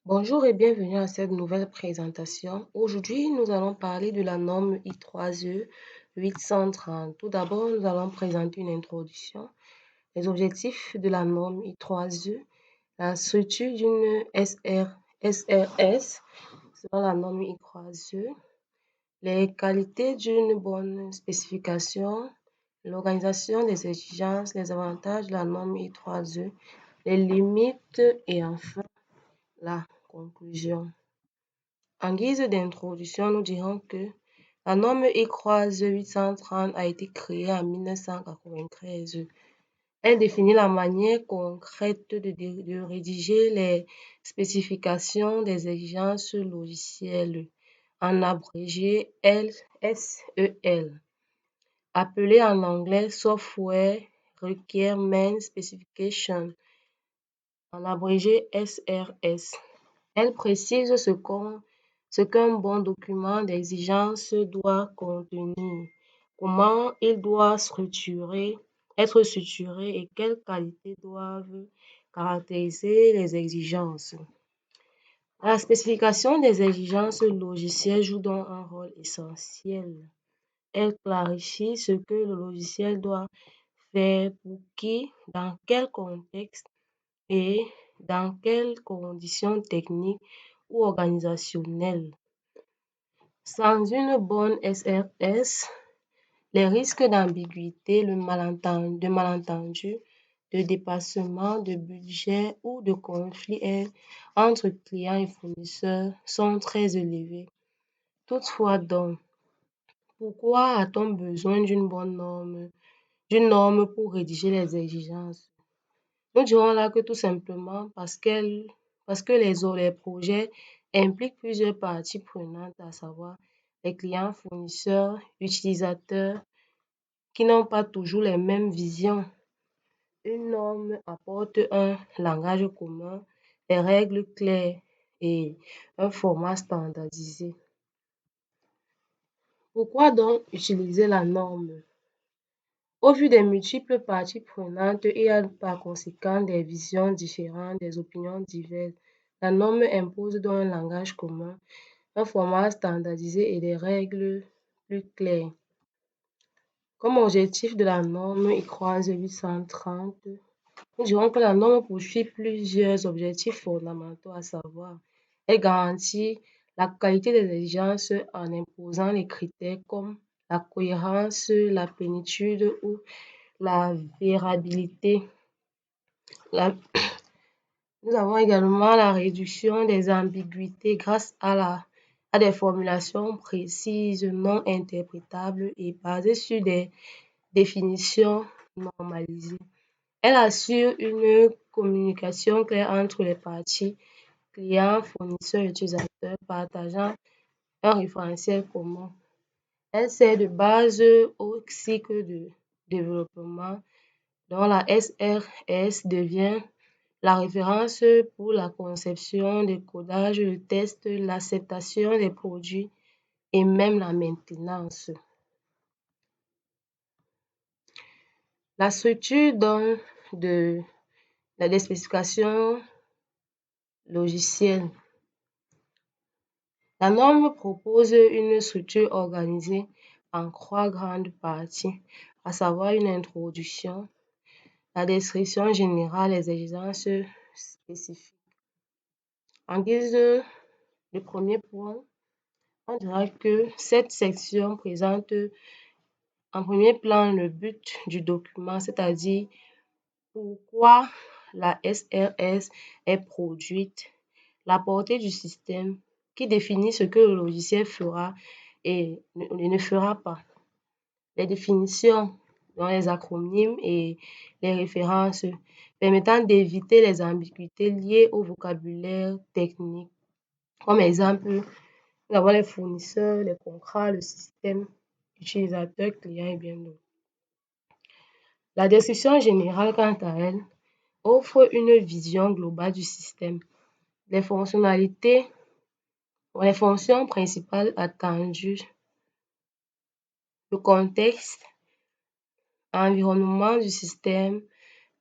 Bonjour et bienvenue à cette nouvelle présentation. Aujourd'hui, nous allons parler de la norme I3E 830. Tout d'abord, nous allons présenter une introduction, les objectifs de la norme I3E, la structure d'une SRS selon la norme I3E, les qualités d'une bonne spécification, l'organisation des exigences, les avantages de la norme I3E, les limites et enfin la conclusion. En guise d'introduction, nous dirons que la norme I3E 830 a été créée en 1993. Elle définit la manière concrète de rédiger les spécifications des exigences logicielles, en abrégé SEL, appelé en anglais Software Requirement Specification, en abrégé SRS. Elle précise ce qu'un bon document d'exigence doit contenir, comment il doit être structuré et quelles qualités doivent caractériser les exigences. La spécification des exigences logicielles joue donc un rôle essentiel. Elle clarifie ce que le logiciel doit faire pour qui, dans quel contexte et dans quelles conditions techniques ou organisationnelles. Sans une bonne SRS, les risques d'ambiguïté, de malentendu, de dépassement de budget ou de conflit entre clients et fournisseurs sont très élevés. Toutefois donc, pourquoi a-t-on besoin d'une norme pour rédiger les exigences? Nous dirons là que tout simplement parce que les projets impliquent plusieurs parties prenantes, à savoir les clients, fournisseurs, utilisateurs, qui n'ont pas toujours les mêmes visions. Une norme apporte un langage commun, des règles claires et un format standardisé. Pourquoi donc utiliser la norme? Au vu des multiples parties prenantes, il y a par conséquent des visions différentes, des opinions diverses. La norme impose donc un langage commun, un format standardisé et des règles plus claires. Comme objectif de la norme I3E 830, nous dirons que la norme poursuit plusieurs objectifs fondamentaux, à savoir, elle garantit la qualité des exigences en imposant les critères comme la cohérence, la plénitude ou la variabilité. Nous avons également la réduction des ambiguïtés grâce à des formulations précises, non interprétables et basées sur des définitions normalisées. Elle assure une communication claire entre les parties, clients, fournisseurs et utilisateurs, partageant un référentiel commun. Elle sert de base au cycle de développement dont la SRS devient la référence pour la conception, le codage, le test, l'acceptation des produits et même la maintenance. La structure donc de la spécification logicielle. La norme propose une structure organisée en trois grandes parties, à savoir une introduction, la description générale, les exigences spécifiques. En guise de premier point, on dira que cette section présente en premier plan le but du document, c'est-à-dire pourquoi la SRS est produite, la portée du système qui définit ce que le logiciel fera et ne fera pas, les définitions dans les acronymes et les références permettant d'éviter les ambiguïtés liées au vocabulaire technique. Comme exemple, nous avons les fournisseurs, les contrats, le système, utilisateur, client et bien d'autres. La description générale, quant à elle, offre une vision globale du système, les fonctionnalités, les fonctions principales attendues, le contexte, environnement du système,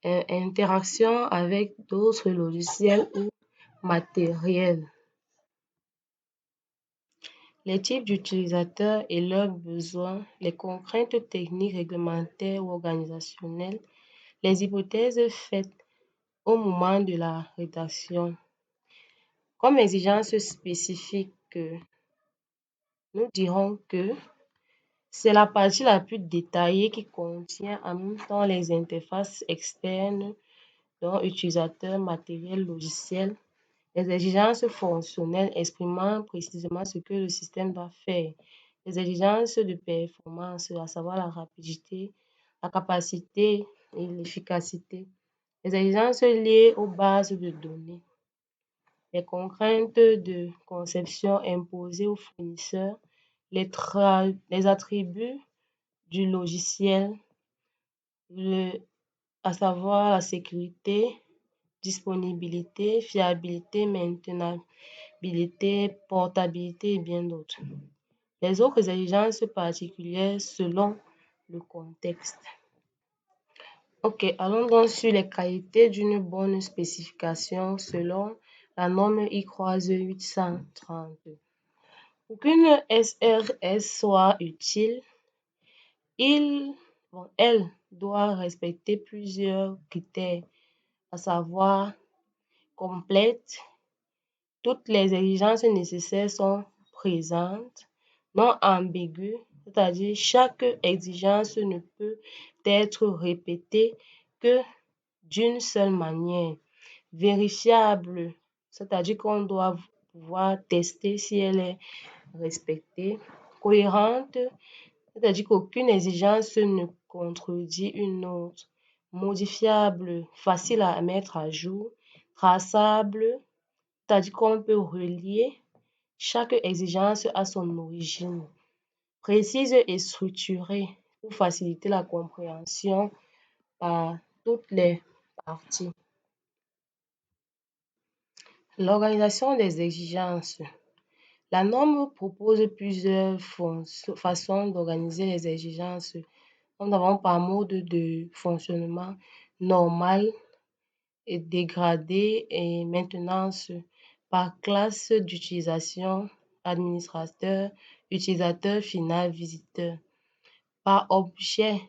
interaction avec d'autres logiciels ou matériel. Les types d'utilisateurs et leurs besoins, les contraintes techniques, réglementaires ou organisationnelles, les hypothèses faites au moment de la rédaction. Comme exigence spécifique, nous dirons que c'est la partie la plus détaillée qui contient en même temps les interfaces externes, dont utilisateurs, matériel, logiciel, les exigences fonctionnelles exprimant précisément ce que le système va faire, les exigences de performance, à savoir la rapidité, la capacité et l'efficacité, les exigences liées aux bases de données, les contraintes de conception imposées aux fournisseurs, les attributs du logiciel, à savoir la sécurité, disponibilité, fiabilité, maintenabilité, portabilité et bien d'autres. Les autres exigences particulières selon le contexte. Ok, allons donc sur les qualités d'une bonne spécification selon la norme I-Croise 830. Pour qu'une SRS soit utile, elle doit respecter plusieurs critères, à savoir complète, toutes les exigences nécessaires sont présentes, non ambiguë, c'est-à-dire chaque exigence ne peut être répétée que d'une seule manière, vérifiable, c'est-à-dire qu'on doit pouvoir tester si elle est respectée, cohérente, c'est-à-dire qu'aucune exigence ne contredit une autre, modifiable, facile à mettre à jour, traçable, c'est-à-dire qu'on peut relier chaque exigence à son origine, précise et structurée pour faciliter la compréhension par toutes les parties. L'organisation des exigences. La norme propose plusieurs façons d'organiser les exigences. Nous avons par mode de fonctionnement normal et dégradé et maintenance, par classe d'utilisation, administrateur, utilisateur final, visiteur, par objet,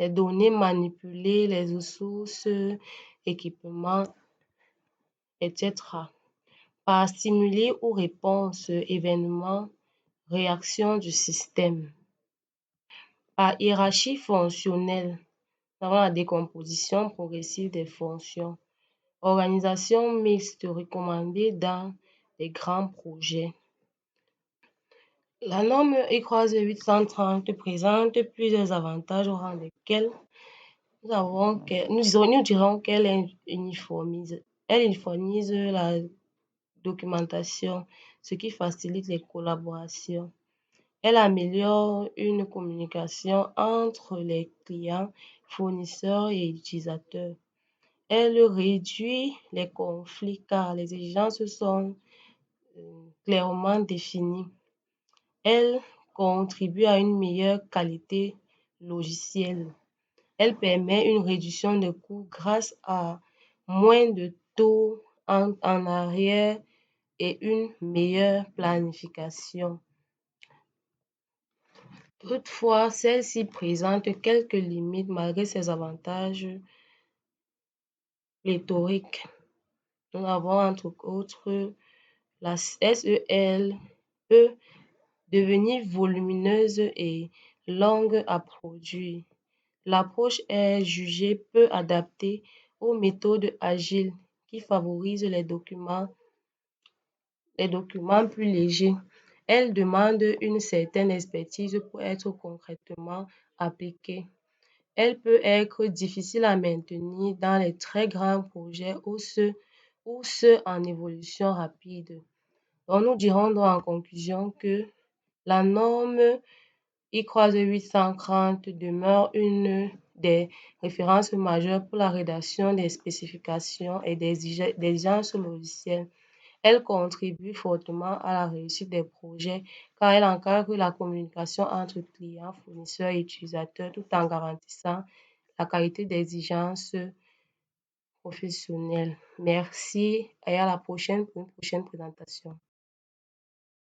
les données manipulées, les ressources, équipements, etc. Par stimuli ou réponse, événement, réaction du système. Par hiérarchie fonctionnelle, nous avons la décomposition progressive des fonctions. Organisation mixte recommandée dans les grands projets. La norme I-Croise 830 présente plusieurs avantages au rang desquels nous dirons qu'elle uniformise la documentation, ce qui facilite les collaborations. Elle améliore une communication entre les clients, fournisseurs et utilisateurs. Elle réduit les conflits car les exigences sont clairement définies. Elle contribue à une meilleure qualité logicielle. Elle permet une réduction de coûts grâce à moins de taux en arrière et une meilleure planification. Toutefois, celle-ci présente quelques limites malgré ses avantages pléthoriques. Nous avons entre autres la SEL peut devenir volumineuse et longue à produire. L'approche est jugée peu adaptée aux méthodes agiles qui favorisent les documents plus légers. Elle demande une certaine expertise pour être concrètement appliquée. Elle peut être difficile à maintenir dans les très grands projets ou ceux en évolution rapide. Donc, nous dirons donc en conclusion que la norme I-Croise 830 demeure une des références majeures pour la rédaction des spécifications et des exigences logicielles. Elle contribue fortement à la réussite des projets car elle encadre la communication entre clients, fournisseurs et utilisateurs tout en garantissant la qualité d'exigence professionnelle. Merci et à la prochaine pour une prochaine présentation.